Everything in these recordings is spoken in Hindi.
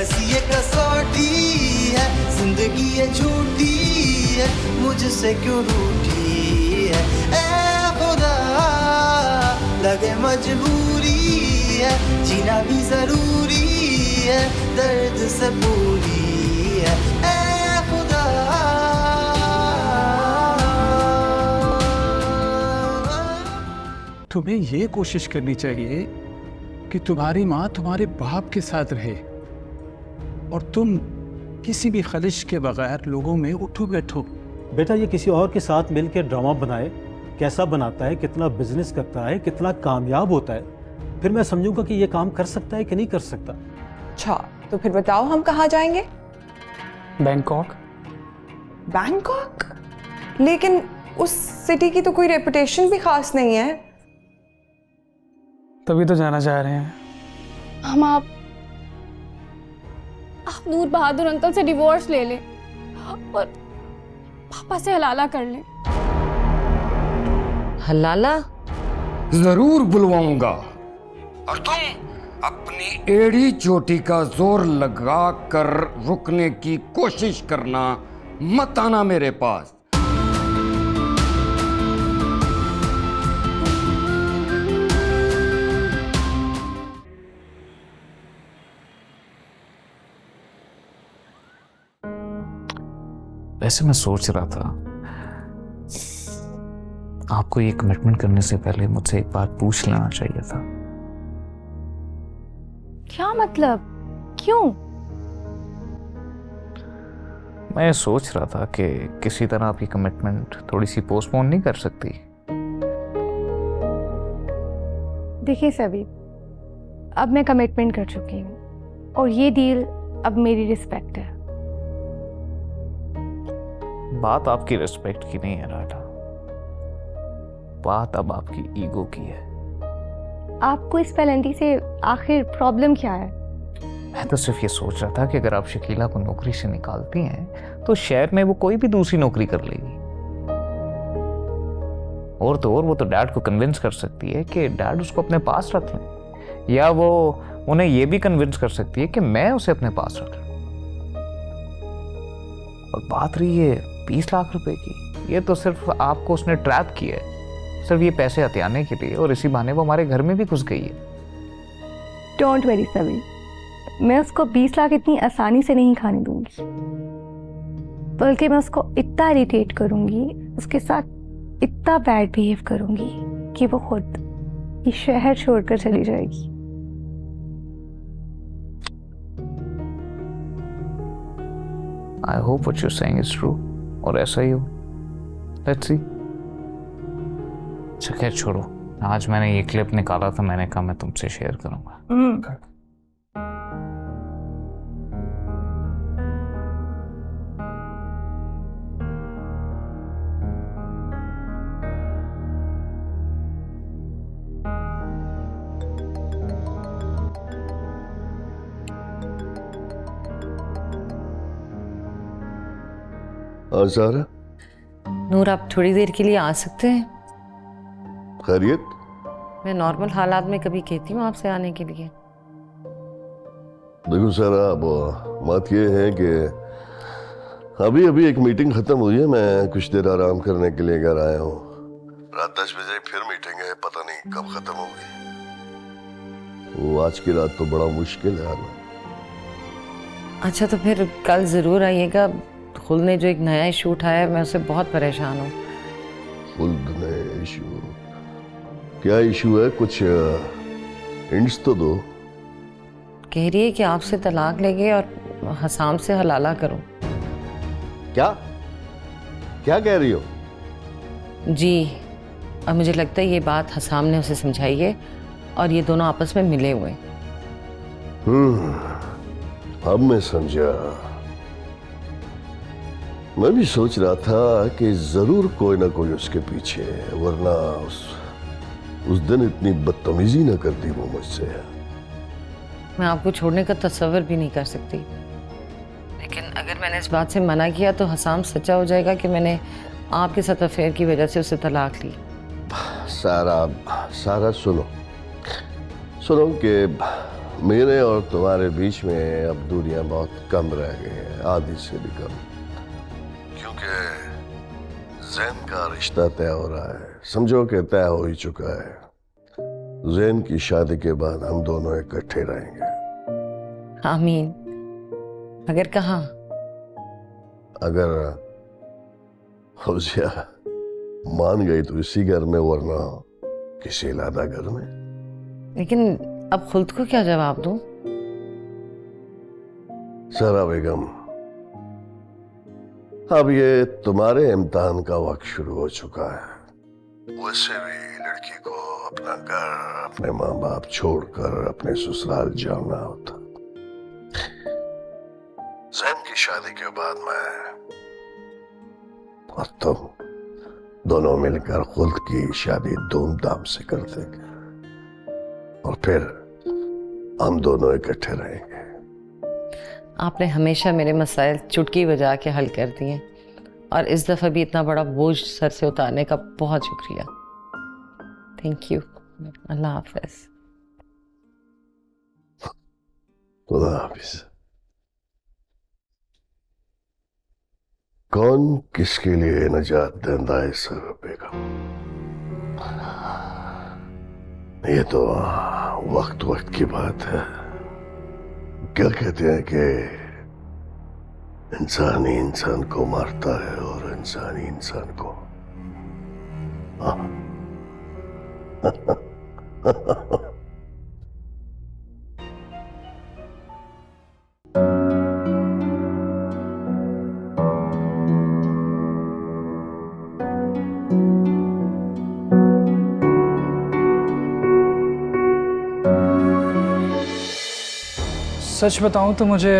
कैसी ये कसौटी है, जिंदगी ये झूठी है, मुझसे क्यों रूठी है। ऐ खुदा लगे मजबूरी है, जीना भी जरूरी है, दर्द से पूरी है। ऐ खुदा तुम्हें ये कोशिश करनी चाहिए कि तुम्हारी माँ तुम्हारे बाप के साथ रहे और तुम किसी भी खलिश के बगैर लोगों में उठो बैठो। बेटा ये किसी और के साथ मिलकर ड्रामा बनाए, कैसा बनाता है, कितना बिजनेस करता है, कितना कामयाब होता है, फिर मैं समझूंगा कि ये काम कर सकता है कि नहीं कर सकता। अच्छा तो फिर बताओ हम कहाँ जाएंगे? बैंकॉक। बैंकॉक? लेकिन उस सिटी की तो कोई रेपुटेशन भी खास नहीं है। तभी तो जाना चाह रहे हैं हम। आप नूर बहादुर अंकल से डिवोर्स ले लें और पापा से हलाला कर लें। हलाला? जरूर बुलवाऊंगा और तुम अपनी एड़ी चोटी का जोर लगा कर रुकने की कोशिश करना, मत आना मेरे पास। वैसे मैं सोच रहा था आपको ये कमिटमेंट करने से पहले मुझसे एक बार पूछ लेना चाहिए था। क्या मतलब? क्यों? मैं सोच रहा था कि किसी तरह आपकी कमिटमेंट थोड़ी सी पोस्टपोन नहीं कर सकती। देखिए सभी, अब मैं कमिटमेंट कर चुकी हूँ और ये डील अब मेरी रिस्पेक्ट है। बात आपकी रिस्पेक्ट की नहीं है राधा, बात अब आपकी ईगो की है। आपको इस पेनल्टी से आखिर प्रॉब्लम क्या है? मैं तो सिर्फ ये सोच रहा था कि अगर आप शकीला को नौकरी से निकालती हैं तो शहर में वो कोई भी दूसरी नौकरी कर लेगी, और तो और वो तो डैड को कन्विंस कर सकती है कि डैड उसको अपने पास रख लें, या वो उन्हें ये भी कन्विंस कर सकती है कि मैं उसे अपने पास रख लूं। और बात रही है 20 लाख रुपए की, ये तो सिर्फ आपको उसने ट्रैप किया है, सिर्फ ये पैसे हथियाने के लिए, और इसी बहाने वो हमारे घर में भी घुस गई है। डोंट वरी सभी, मैं उसको 20 लाख इतनी आसानी से नहीं खाने दूंगी, बल्कि मैं उसको इतना इरिटेट करूंगी, उसके साथ इतना बैड बिहेव करूंगी कि वो खुद ये शहर छोड़कर चली जाएगी। I hope what you're saying is true, और ऐसा ही हो। Let's see। अच्छा खैर छोड़ो, आज मैंने ये क्लिप निकाला था, मैंने कहा मैं तुमसे शेयर करूंगा। ज़ारा, नूर आप थोड़ी देर के लिए आ सकते हैं? खैरियत? मैं नॉर्मल हालात में कभी कहती हूँ आपसे आने के लिए। देखो सारा, अब बात ये है कि अभी अभी एक मीटिंग खत्म हुई है, मैं कुछ देर आराम करने के लिए घर आया हूँ। रात 10 बजे फिर मीटिंग है, पता नहीं कब खत्म होगी। वो आज की रात तो बड़ा मुश्किल है आना। अच्छा तो फिर कल ज़रूर आइएगा। खुल ने जो एक नया इशू उठाया है, मैं उससे बहुत परेशान हूँ। खुल्द ने इशू? क्या इशू है? कुछ हिंट्स तो दो। कह रही है कि आपसे तलाक लेंगे और हसाम से हलाला करूं। क्या क्या कह रही हो? जी, और मुझे लगता है ये बात हसाम ने उसे समझाई है और ये दोनों आपस में मिले हुए। अब मैं समझा। मैं भी सोच रहा था कि जरूर कोई ना कोई उसके पीछे है, वरना उस दिन इतनी बदतमीजी ना करती वो मुझसे। मैं आपको छोड़ने का तस्वर भी नहीं कर सकती, लेकिन अगर मैंने इस बात से मना किया तो हसाम सच्चा हो जाएगा कि मैंने आपके साथ अफेयर की वजह से उसे तलाक ली। सारा सुनो कि मेरे और तुम्हारे बीच में अब दूरियां बहुत कम रह गई हैं, आधी से भी कम, क्योंकि जैन का रिश्ता तय हो रहा है। समझो कि तय हो ही चुका है। जैन की शादी के बाद हम दोनों इकट्ठे रहेंगे। आमीन। अगर कहाँ? अगर फौजिया मान गई तो इसी घर में, वरना किसी अलग घर में। लेकिन अब खुद को क्या जवाब दूं? सारा बेगम, अब ये तुम्हारे इम्तिहान का वक्त शुरू हो चुका है। वैसे भी लड़की को अपना घर, अपने माँ बाप छोड़कर अपने ससुराल जाना होता। जैन की शादी के बाद मैं और तुम दोनों मिलकर खुद की शादी धूमधाम से कर देंगे और फिर हम दोनों इकट्ठे रहेंगे। आपने हमेशा मेरे मसाइल चुटकी बजा के हल कर दिए और इस दफा भी इतना बड़ा बोझ सर से उतारने का बहुत शुक्रिया। Thank you. अल्लाह हाफिज। खुदा हाफिज। कौन किसके लिए नजात देंदा है सर बेगम? ये तो वक्त वक्त की बात है। क्या कहते हैं कि इंसान ही इंसान को मारता है और इंसान ही इंसान को। सच बताऊं तो मुझे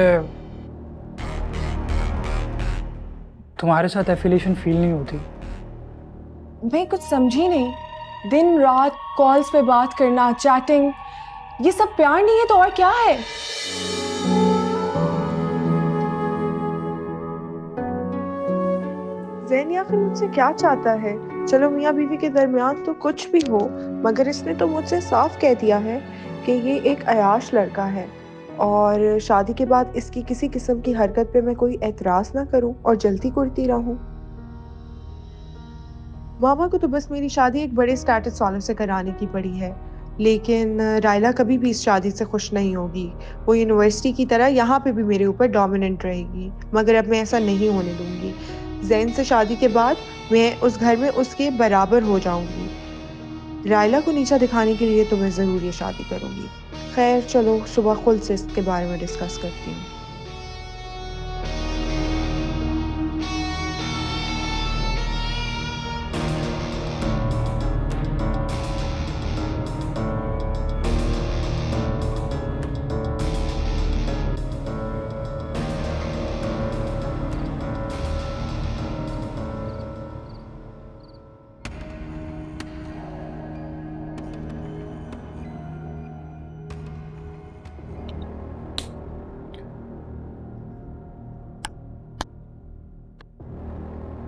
तुम्हारे साथ एफिलिएशन फील नहीं होती। मैं कुछ समझी नहीं। दिन रात कॉल्स पे बात करना, चैटिंग, ये सब प्यार नहीं है तो और क्या है? ज़ैन या फिर मुझसे क्या चाहता है? चलो मियाँ बीवी के दरमियान तो कुछ भी हो, मगर इसने तो मुझसे साफ कह दिया है कि ये एक अयाश लड़का है और शादी के बाद इसकी किसी किस्म की हरकत पे मैं कोई एतराज ना करूं और जलती कुर्ती रहूं। मामा को तो बस मेरी शादी एक बड़े स्टेटस वालों से कराने की पड़ी है, लेकिन रायला कभी भी इस शादी से खुश नहीं होगी। वो यूनिवर्सिटी की तरह यहाँ पे भी मेरे ऊपर डोमिनेंट रहेगी, मगर अब मैं ऐसा नहीं होने दूंगी। ज़ैन से शादी के बाद मैं उस घर में उसके बराबर हो जाऊंगी। रायला को नीचा दिखाने के लिए तो मैं ज़रूर ये शादी करूंगी। खैर चलो सुबह खुद से इसके बारे में डिस्कस करती हूँ।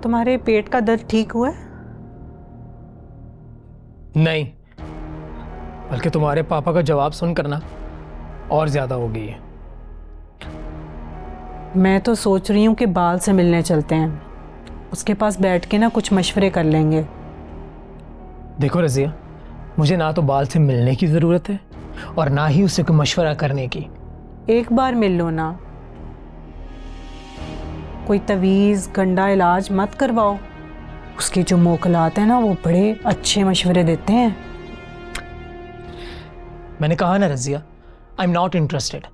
तुम्हारे पेट का दर्द ठीक हुआ है? नहीं, बल्कि तुम्हारे पापा का जवाब सुनकर ना और ज्यादा हो गई है। मैं तो सोच रही हूँ कि बाल से मिलने चलते हैं, उसके पास बैठ के ना कुछ मशवरे कर लेंगे। देखो रज़िया, मुझे ना तो बाल से मिलने की ज़रूरत है और ना ही उससे कोई मशवरा करने की। एक बार मिल लो ना, कोई तवीज़ गंदा इलाज मत करवाओ। उसके जो मोकलात हैं ना वो बड़े अच्छे मशवरे देते हैं। मैंने कहा ना Razia, I am not interested.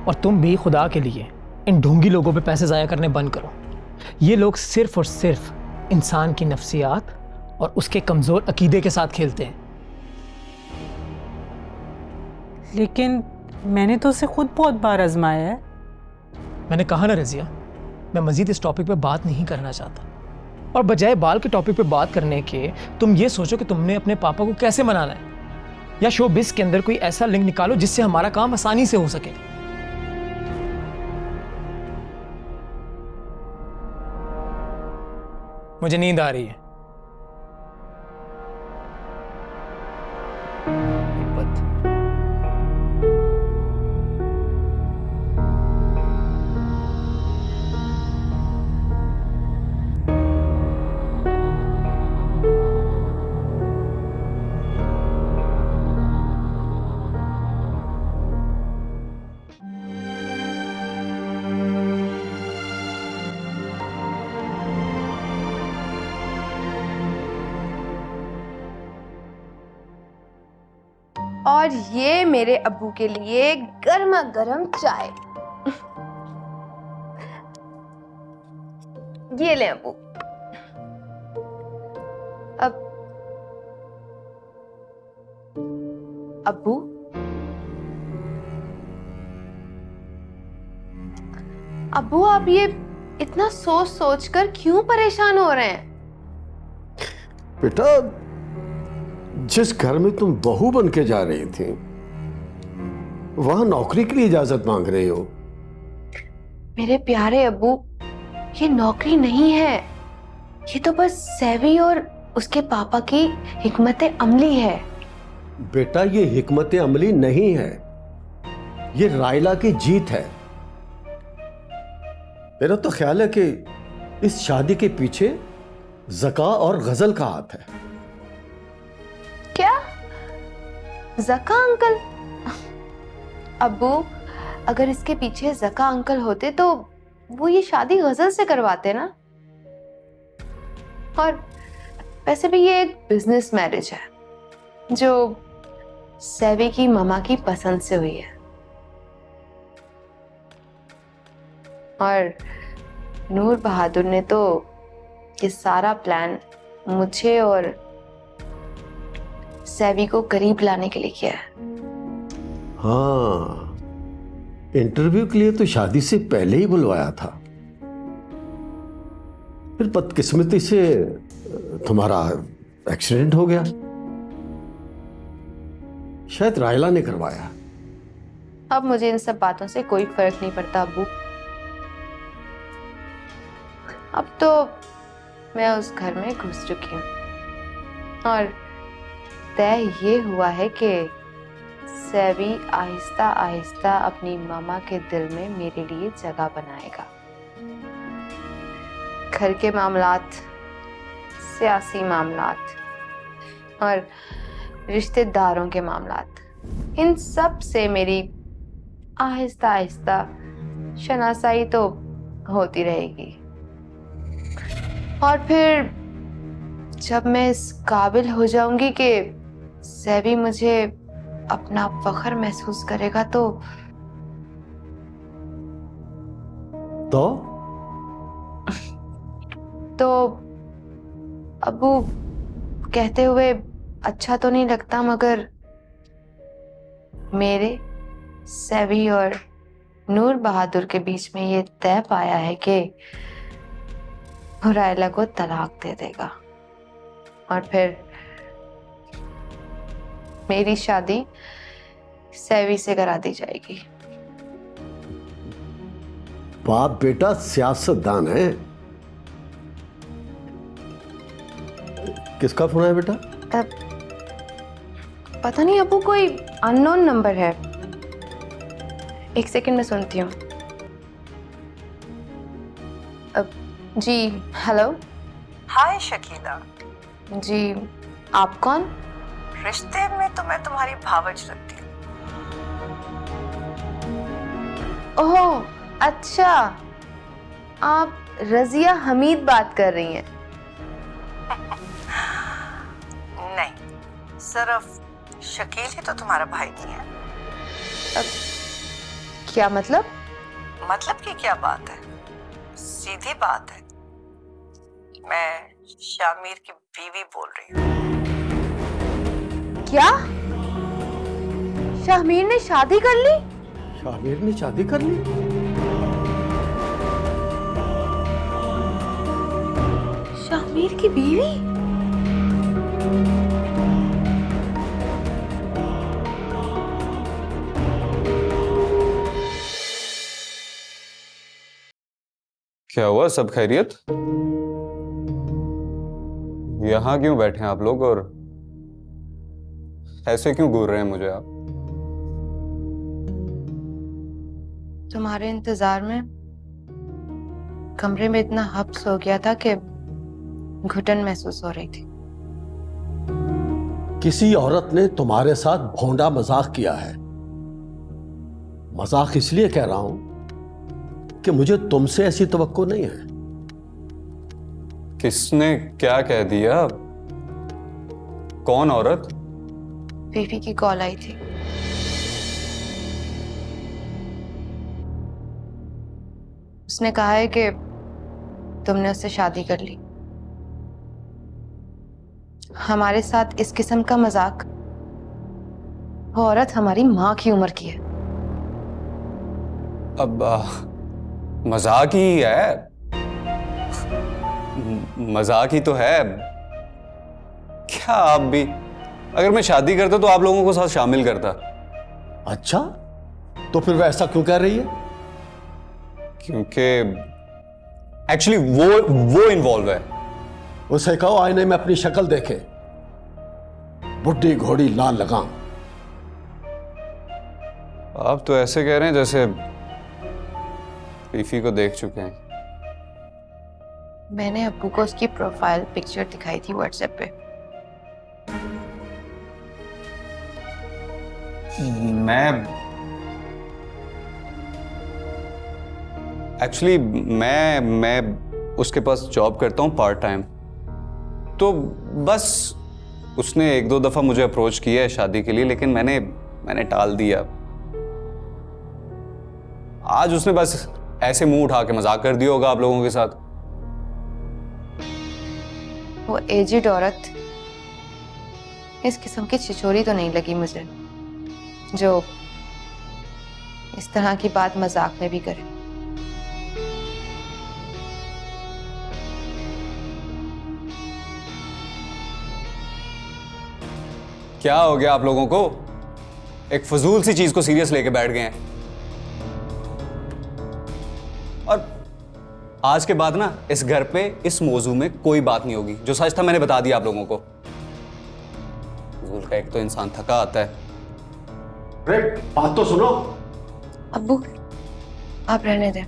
और तुम भी खुदा के लिए इन ढोंगी लोगों पे पैसे ज़ाया करने बंद करो। ये लोग सिर्फ और सिर्फ इंसान की नफ्सियात और उसके कमज़ोर अकीदे के साथ खेलते हैं। लेकिन मैंने तो उसे खुद बहुत बार आजमाया है। मैंने कहा ना रज़िया, मैं मज़ीद इस टॉपिक पे बात नहीं करना चाहता। और बजाय बाल के टॉपिक पे बात करने के तुम ये सोचो कि तुमने अपने पापा को कैसे मनाना है, या शोबिस के अंदर कोई ऐसा लिंक निकालो जिससे हमारा काम आसानी से हो सके। मुझे नींद आ रही है। और ये मेरे अब्बू के लिए गर्मा गर्म चाय। ये ले अब्बू। अब अब्बू, अब्बू आप ये इतना सोच सोच कर क्यों परेशान हो रहे हैं? बेटा, जिस घर में तुम बहू बन के जा रही थी वहां नौकरी के लिए इजाजत मांग रही हो। मेरे प्यारे अब्बू, ये नौकरी नहीं है, ये तो बस सैवी और उसके पापा की हिकमत अमली है। बेटा, ये हिकमत अमली नहीं है, ये रायला की जीत है। मेरा तो ख्याल है कि इस शादी के पीछे ज़का और गजल का हाथ है। क्या? ज़का अंकल? अब्बू, अगर इसके पीछे ज़का अंकल होते तो वो ये शादी गजल से करवाते ना। और वैसे भी ये एक बिजनेस मैरिज है जो सैवी की मामा की पसंद से हुई है। और नूर बहादुर ने तो ये सारा प्लान मुझे और सैवी को करीब लाने के लिए किया है। हाँ, इंटरव्यू के लिए तो शादी से पहले ही बुलवाया था, फिर बदकिस्मती से तुम्हारा एक्सीडेंट हो गया। शायद रायला ने करवाया। अब मुझे इन सब बातों से कोई फर्क नहीं पड़ता अब्बू। अब तो मैं उस घर में घुस चुकी हूँ और तय ये हुआ है कि सैवी आहिस्ता आहिस्ता अपनी मामा के दिल में मेरे लिए जगह बनाएगा। घर के मामलात, सियासी मामलात और रिश्तेदारों के मामलात, इन सब से मेरी आहिस्ता आहिस्ता शनासाई तो होती रहेगी। और फिर जब मैं इस काबिल हो जाऊंगी कि सैवी मुझे अपना फख्र महसूस करेगा तो अब्बू, कहते हुए अच्छा तो नहीं लगता, मगर मेरे, सैवी और नूर बहादुर के बीच में ये तय पाया है कि रायला को तलाक दे देगा और फिर मेरी शादी सैवी से करा दी जाएगी। बाप बेटा सियासतदान है। किसका फोन है बेटा? पता नहीं अब्बू, कोई अननोन नंबर है। एक सेकंड में सुनती हूँ। जी हेलो। हाय शकीला। जी, आप कौन? रिश्ते में तो मैं तुम्हारी भावज लगती हूँ। ओह अच्छा, आप रजिया हमीद बात कर रही हैं? नहीं, सिर्फ शकील ही तो तुम्हारा भाई नहीं है। क्या मतलब? मतलब की क्या बात है, सीधी बात है। मैं शामिर की बीवी बोल रही हूँ। क्या? शामिर ने शादी कर ली? शामिर ने शादी कर ली? शामिर की बीवी? क्या हुआ, सब खैरियत? यहाँ क्यों बैठे हैं आप लोग और ऐसे क्यों घूर रहे हैं मुझे आप? तुम्हारे इंतजार में कमरे में इतना हब्स हो गया था कि घुटन महसूस हो रही थी। किसी औरत ने तुम्हारे साथ भोंडा मजाक किया है। मजाक इसलिए कह रहा हूं कि मुझे तुमसे ऐसी तवक्को नहीं है। किसने क्या कह दिया? कौन औरत? फीफी की कॉल आई थी। उसने कहा है कि तुमने उससे शादी कर ली। हमारे साथ इस किस्म का मजाक, वो औरत हमारी माँ की उम्र की है। अब मजाक ही है, मजाक ही तो है। क्या आप भी, अगर मैं शादी करता तो आप लोगों को साथ शामिल करता। अच्छा, तो फिर वह ऐसा क्यों कह रही है? क्योंकि एक्चुअली वो इन्वॉल्व है। उसे कहो आईने में अपनी शक्ल देखे, बुढ़ी घोड़ी लाल लगाम। आप तो ऐसे कह रहे हैं जैसे फीफी को देख चुके हैं। मैंने अब्बू को उसकी प्रोफाइल पिक्चर दिखाई थी व्हाट्सएप पे। मैं उसके पास जॉब करता हूं पार्ट टाइम, तो बस उसने 1-2 दफा मुझे अप्रोच किया है शादी के लिए, लेकिन मैंने टाल दिया। आज उसने बस ऐसे मुंह उठा के मजाक कर दिया होगा आप लोगों के साथ। वो एजिड औरत इस किस्म की छिछोरी तो नहीं लगी मुझे, जो इस तरह की बात मजाक में भी करे। क्या हो गया आप लोगों को? एक फजूल सी चीज को सीरियस लेके बैठ गए हैं। और आज के बाद ना इस घर पे इस मौजू में कोई बात नहीं होगी। जो सच था मैंने बता दिया आप लोगों को। फजूल का एक तो इंसान थका आता है। बात तो सुनो। अब्बू आप रहने दें,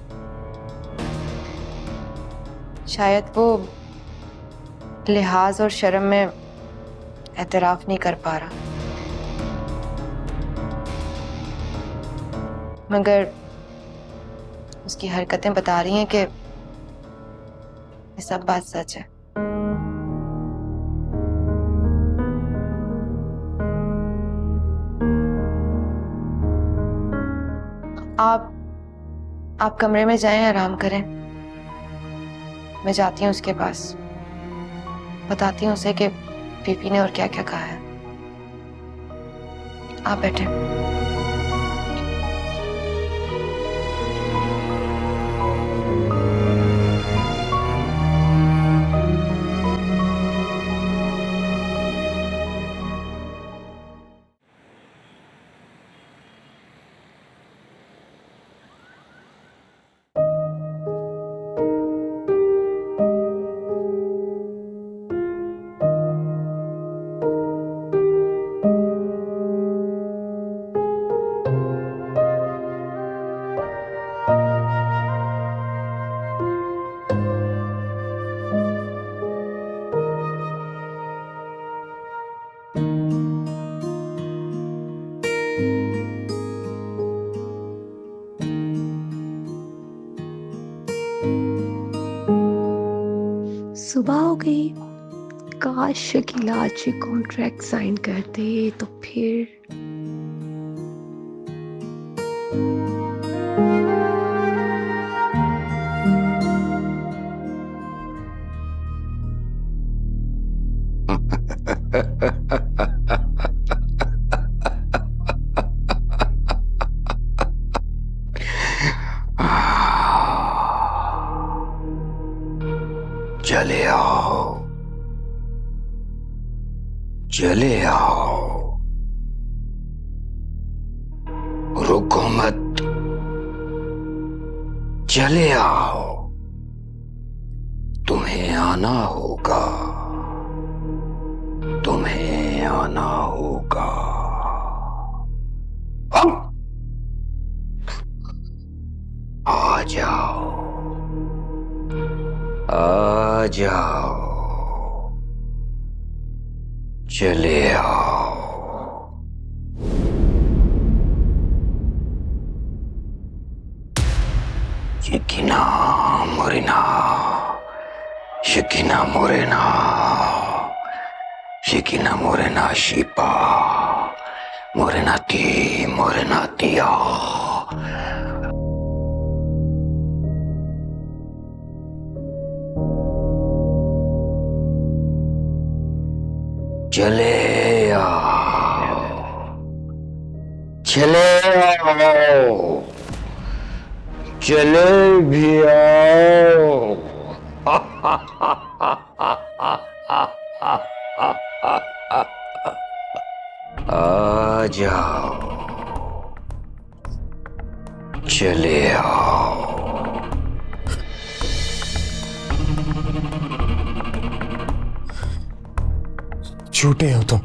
शायद वो लिहाज और शर्म में एतराफ नहीं कर पा रहा, मगर उसकी हरकतें बता रही हैं कि ये सब बात सच है। आप कमरे में जाएं, आराम करें। मैं जाती हूँ उसके पास, बताती हूँ उसे कि फीफी ने और क्या क्या कहा है। आप बैठे। सुबह हो गई। काश शकीला आज ये कॉन्ट्रैक्ट साइन कर दे तो फिर चले आओ, चले आओ, रुको मत, चले आओ, तुम्हें आना होगा, तुम्हें आना होगा। आ जाओ, आ जाओ, चले आओ। Shakina Morena, Shakina Morena, Shikina morena shipa, morena tia. चले भी आओ। आ जाओ, चले आओ। झूठे हो तुम,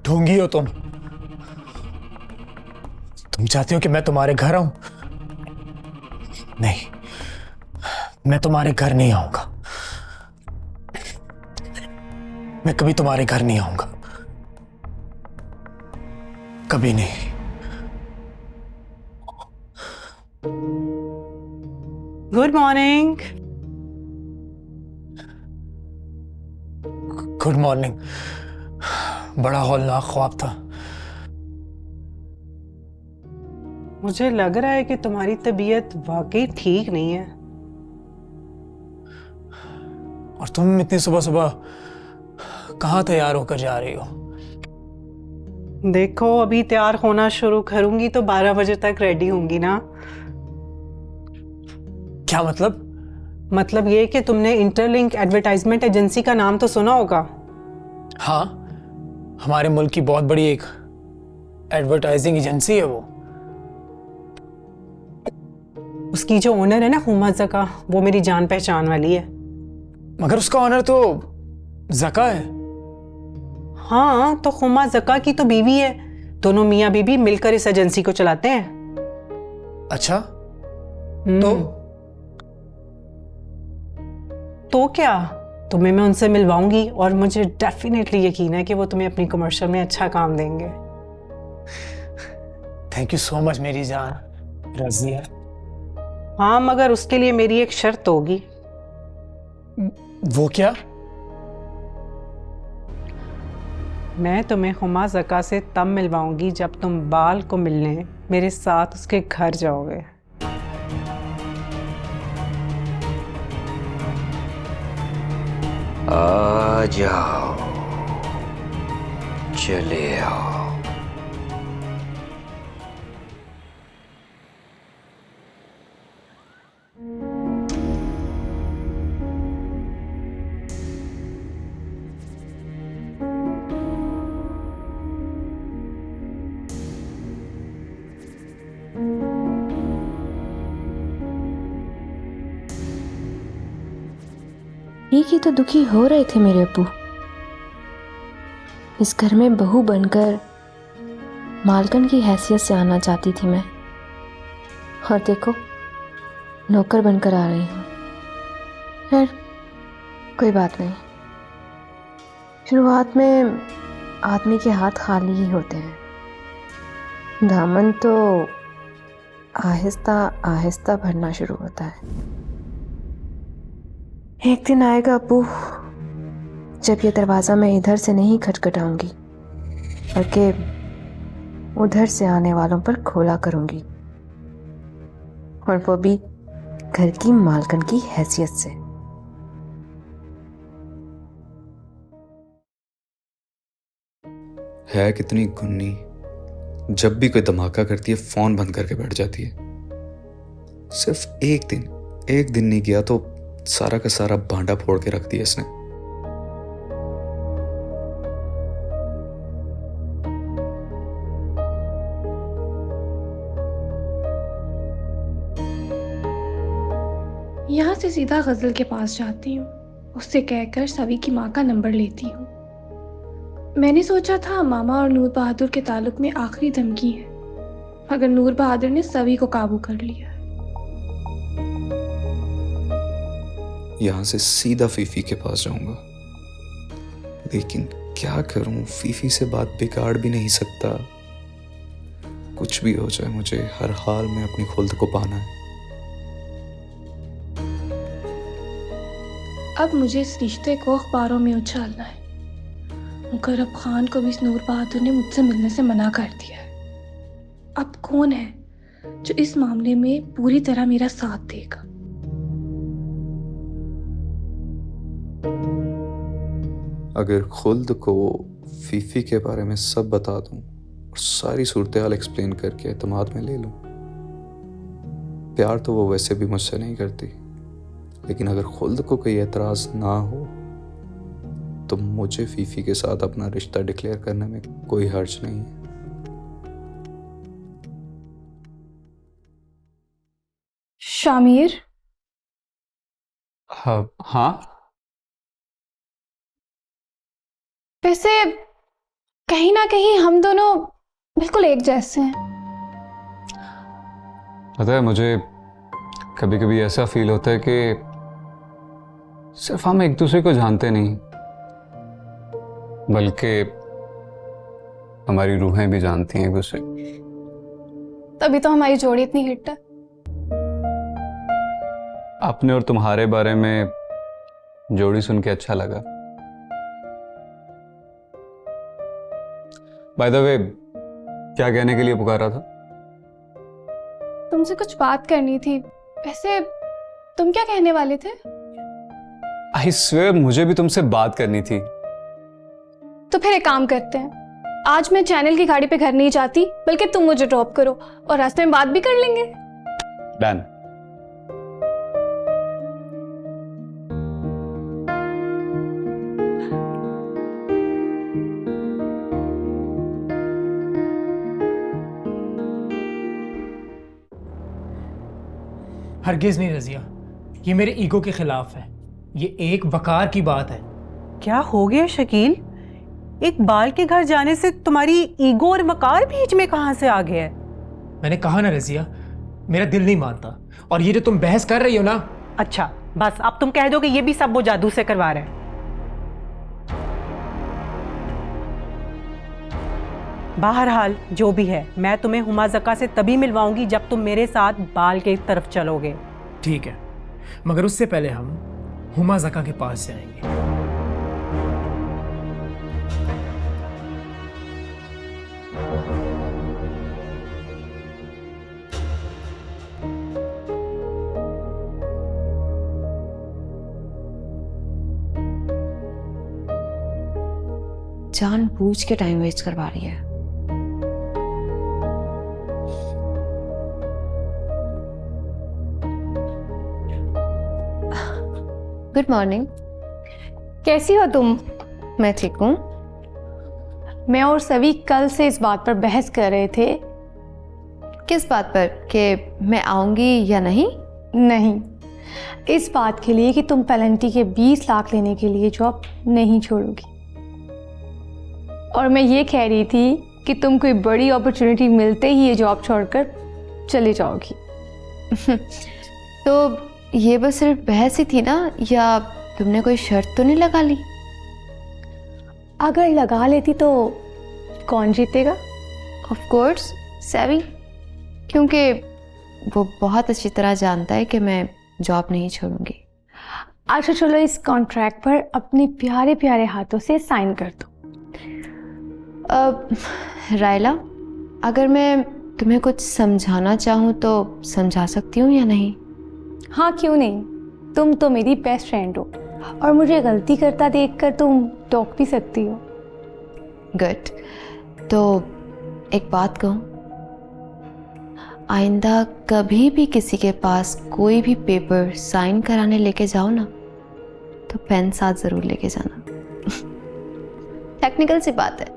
ढोंगी हो तुम चाहती हो कि मैं तुम्हारे घर आऊं? नहीं, मैं तुम्हारे घर नहीं आऊंगा। मैं कभी तुम्हारे घर नहीं आऊंगा, कभी नहीं। Good morning. Good morning. बड़ा हौलनाक ख्वाब था। मुझे लग रहा है कि तुम्हारी तबीयत वाकई ठीक नहीं है। और तुम इतनी सुबह सुबह कहाँ तैयार होकर जा रही हो? देखो, अभी तैयार होना शुरू करूंगी तो 12 बजे तक रेडी होंगी ना। क्या मतलब? मतलब ये कि तुमने इंटरलिंक एडवर्टाइजमेंट एजेंसी का नाम तो सुना होगा। हाँ, हमारे मुल्क की बहुत बड़ी एक एडवर्टाइजिंग एजेंसी है वो। उसकी जो ओनर है ना, हुमा ज़का, वो मेरी जान पहचान वाली है। मगर उसका ओनर तो ज़का है। हाँ, तो हुमा ज़का की तो बीवी है। दोनों मियाँ बीवी मिलकर इस एजेंसी को चलाते हैं। अच्छा, तो क्या, तुम्हें मैं उनसे मिलवाऊंगी और मुझे डेफिनेटली यकीन है कि वो तुम्हें अपनी कमर्शियल में अच्छा काम देंगे। थैंक यू सो मच मेरी जान रज़िया। हाँ, मगर उसके लिए मेरी एक शर्त होगी। वो क्या? मैं तुम्हें हुमा ज़का से तब मिलवाऊंगी जब तुम बाल को मिलने मेरे साथ उसके घर जाओगे। आ जाओ, चले आओ। ठीक ही तो दुखी हो रहे थे मेरे अब्बू। इस घर में बहू बनकर मालकन की हैसियत से आना चाहती थी मैं, और देखो नौकर बनकर आ रही हूँ। खैर कोई बात नहीं, शुरुआत में आदमी के हाथ खाली ही होते हैं, दामन तो आहिस्ता आहिस्ता भरना शुरू होता है। एक दिन आएगा अब्बू जब ये दरवाज़ा मैं इधर से नहीं खटखटाऊंगी बल्कि उधर से आने वालों पर खोला करूंगी, और वो भी घर की मालकन की हैसियत से। है कितनी गुन्नी, जब भी कोई धमाका करती है फोन बंद करके बैठ जाती है। सिर्फ एक दिन नहीं गया तो सारा का सारा भांडा फोड़ के रख दिया इसने। यहाँ से सीधा गजल के पास जाती हूँ, उससे कहकर सवी की माँ का नंबर लेती हूँ। मैंने सोचा था मामा और नूर बहादुर के ताल्लुक में आखिरी धमकी है, मगर नूर बहादुर ने सवी को काबू कर लिया। यहां से सीधा फीफी के पास जाऊंगा, लेकिन क्या करूं, फीफी से बात बिगाड़ भी नहीं सकता। कुछ भी हो जाए मुझे हर हाल में अपनी खुल्द को पाना है। अब मुझे इस रिश्ते को अखबारों में उछालना है। मुकर्रब खान को भी इस नूर बहादुर ने मुझसे मिलने से मना कर दिया है। अब कौन है जो इस मामले में पूरी तरह मेरा साथ देगा? अगर खुल्द को फीफी के बारे में सब बता दूं और सारी सूरत हाल एक्सप्लेन करके एतमाद में ले लूं, प्यार तो वो वैसे भी मुझसे नहीं करती, लेकिन अगर खुल्द को कोई एतराज ना हो तो मुझे फीफी के साथ अपना रिश्ता डिक्लेयर करने में कोई हर्ज नहीं है। शामिर, हाँ वैसे कहीं ना कहीं हम दोनों बिल्कुल एक जैसे हैं। पता है, मुझे कभी कभी ऐसा फील होता है कि सिर्फ हम एक दूसरे को जानते नहीं, बल्कि हमारी रूहें भी जानती हैं एक दूसरे। तभी तो हमारी जोड़ी इतनी हिट है। अपने और तुम्हारे बारे में जोड़ी सुन के अच्छा लगा। बाय द वे, क्या कहने के लिए पुकारा था? तुमसे कुछ बात करनी थी। वैसे तुम क्या कहने वाले थे? आई स्वेयर, मुझे भी तुमसे बात करनी थी। तो फिर एक काम करते हैं, आज मैं चैनल की गाड़ी पे घर नहीं जाती, बल्कि तुम मुझे ड्रॉप करो और रास्ते में बात भी कर लेंगे। डन। हरगिज नहीं रजिया, ये मेरे ईगो के खिलाफ है। ये एक वकार की बात है। क्या हो गया शकील? एक बाल के घर जाने से तुम्हारी ईगो और वकार बीच में कहां से आ गया है? मैंने कहा ना रजिया, मेरा दिल नहीं मानता। और ये जो तुम बहस कर रही हो ना। अच्छा बस, अब तुम कह दो कि ये भी सब वो जादू से करवा रहे हैं। बहरहाल जो भी है, मैं तुम्हें हुमा ज़का से तभी मिलवाऊंगी जब तुम मेरे साथ बाल के तरफ चलोगे। ठीक है, मगर उससे पहले हम हुमा ज़का के पास जाएंगे। जानबूझ के टाइम वेस्ट करवा रही है। Good morning. कैसी हो तुम? मैं ठीक हूँ। मैं और सवी कल से इस बात पर बहस कर रहे थे। किस बात पर? कि मैं आऊंगी या नहीं? नहीं, इस बात के लिए कि तुम पेनल्टी के 20 लाख लेने के लिए जॉब नहीं छोड़ोगी। और मैं ये कह रही थी कि तुम कोई बड़ी अपॉर्चुनिटी मिलते ही ये जॉब छोड़कर चले जाओगी। तो ये बस सिर्फ बहस ही थी ना, या तुमने कोई शर्त तो नहीं लगा ली? अगर लगा लेती तो कौन जीतेगा? ऑफ कोर्स सैवी, क्योंकि वो बहुत अच्छी तरह जानता है कि मैं जॉब नहीं छोड़ूंगी। अच्छा चलो, इस कॉन्ट्रैक्ट पर अपने प्यारे प्यारे हाथों से साइन कर दो। रायला, अगर मैं तुम्हें कुछ समझाना चाहूँ तो समझा सकती हूँ या नहीं? हाँ, क्यों नहीं। तुम तो मेरी बेस्ट फ्रेंड हो और मुझे गलती करता देखकर तुम टोक भी सकती हो। गुड। तो एक बात कहूँ, आइंदा कभी भी किसी के पास कोई भी पेपर साइन कराने लेके जाओ ना, तो पेन साथ ज़रूर लेके जाना। टेक्निकल सी बात है।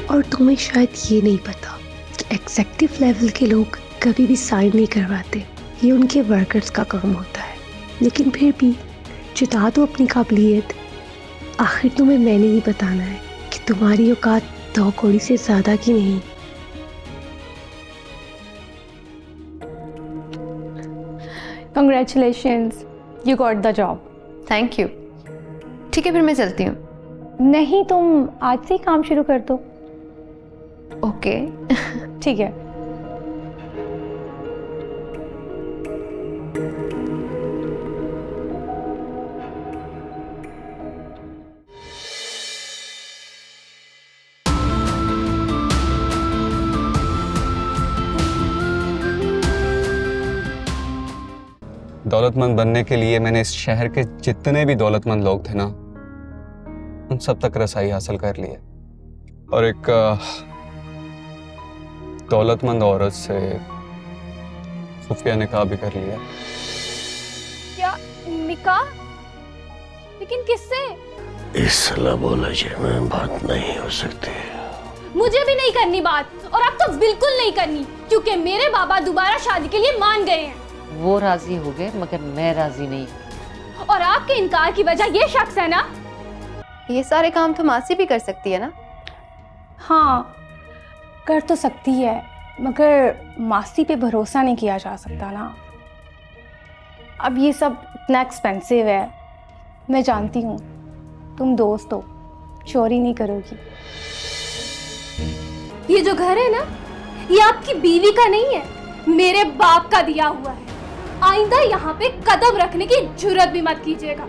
और तुम्हें शायद ये नहीं पता कि एग्जेक्टिव लेवल के लोग कभी भी साइन नहीं करवाते, ये उनके वर्कर्स का काम होता है। लेकिन फिर भी जता दो अपनी काबिलियत। आखिर तुम्हें मैंने ही बताना है कि तुम्हारी औकात 2 कौड़ी से ज़्यादा की नहीं। Congratulations, you got the job. Thank you. ठीक है फिर मैं चलती हूँ। नहीं, तुम आज से ही काम शुरू कर दो। ओके ठीक है। दौलतमंद बनने के लिए मैंने इस शहर के जितने भी दौलतमंद लोग थे ना, उन सब तक रसाई हासिल कर ली है, और एक दौलतमंद औरत से खुफिया निकाह भी कर लिया। क्या निकाह? लेकिन किससे? इस लबोलजे में बात नहीं हो सकती। मुझे भी नहीं करनी बात, और अब तो बिल्कुल नहीं करनी, क्योंकि मेरे बाबा दोबारा शादी के लिए मान गए हैं। वो राजी हो गए मगर मैं राजी नहीं। और आपके इनकार की वजह ये शख्स है ना? ये सारे काम तो मासी भी कर सकती है ना? हाँ, कर तो सकती है, मगर मासी पे भरोसा नहीं किया जा सकता ना। अब ये सब इतना एक्सपेंसिव है। मैं जानती हूँ तुम दोस्त हो, चोरी नहीं करोगी। ये जो घर है ना, ये आपकी बीवी का नहीं है, मेरे बाप का दिया हुआ है। आइंदा यहाँ पे कदम रखने की जुर्रत भी मत कीजिएगा।